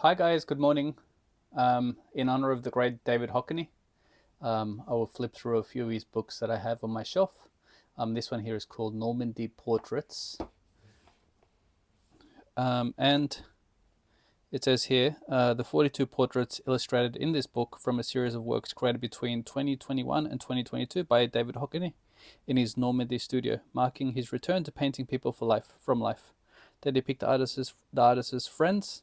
Hi guys, good morning. In honor of the great David Hockney, I will flip through a few of his books that I have on my shelf. This one here is called Normandy Portraits. And it says here, the 42 portraits illustrated in this book from a series of works created between 2021 and 2022 by David Hockney in his Normandy studio, marking his return to painting people from life. They depict the artist's friends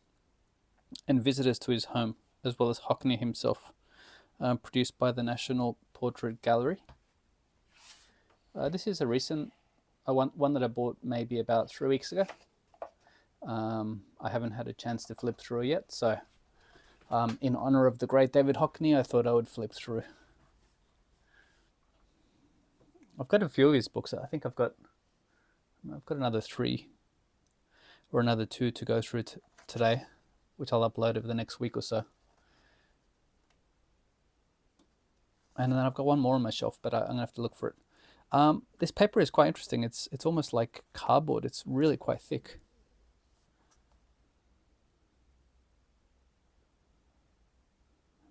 and visitors to his home, as well as Hockney himself, produced by the National Portrait Gallery. This is a recent one that I bought maybe about 3 weeks ago. I haven't had a chance to flip through yet, so in honor of the great David Hockney, I thought I would flip through. I've got a few of his books. I think I've got another 3 or another 2 to go through today, which I'll upload over the next week or so. And then I've got one more on my shelf, but I'm gonna have to look for it. This paper is quite interesting. It's almost like cardboard. It's really quite thick.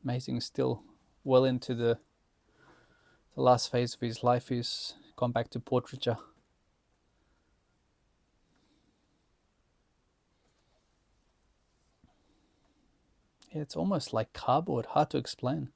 Amazing. Still well into the last phase of his life. He's gone back to portraiture. Yeah, it's almost like cardboard. Hard to explain.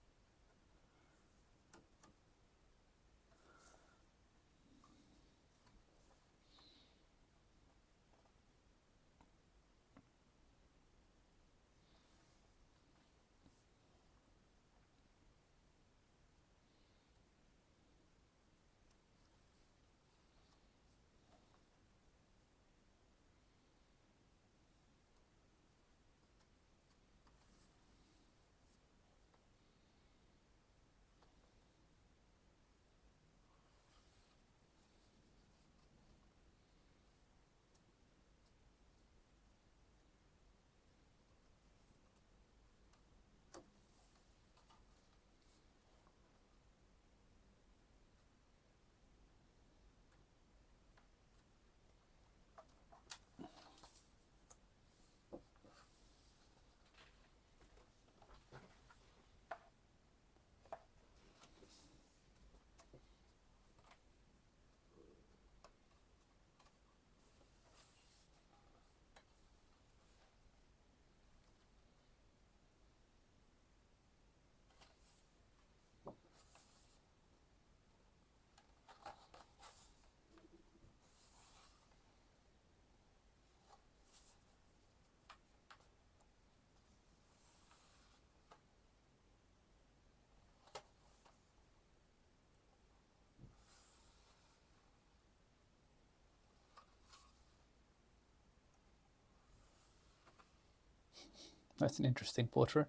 That's an interesting portrait.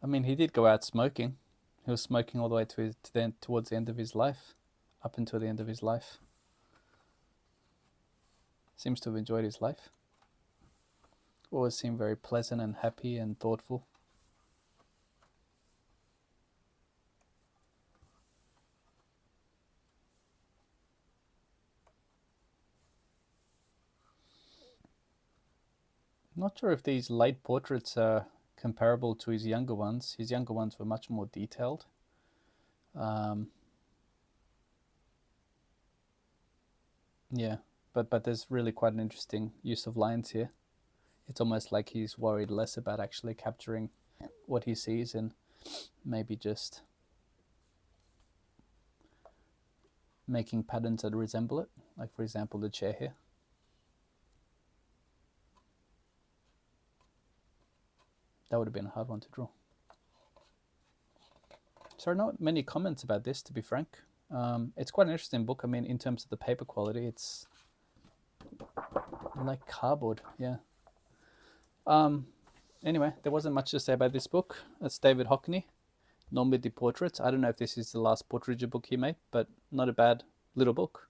I mean, he did go out smoking. He was smoking all the way towards the end of his life, up until the end of his life. Seems to have enjoyed his life. Always seemed very pleasant and happy and thoughtful. Not sure if these late portraits are comparable to his younger ones. His younger ones were much more detailed. Yeah, but there's really quite an interesting use of lines here. It's almost like he's worried less about actually capturing what he sees and maybe just making patterns that resemble it. Like, for example, the chair here. That would have been a hard one to draw. So not many comments about this, to be frank. It's quite an interesting book. I mean, in terms of the paper quality, it's like cardboard, yeah. Anyway, there wasn't much to say about this book. That's David Hockney, Normandy Portraits. I don't know if this is the last portraiture book he made, but not a bad little book.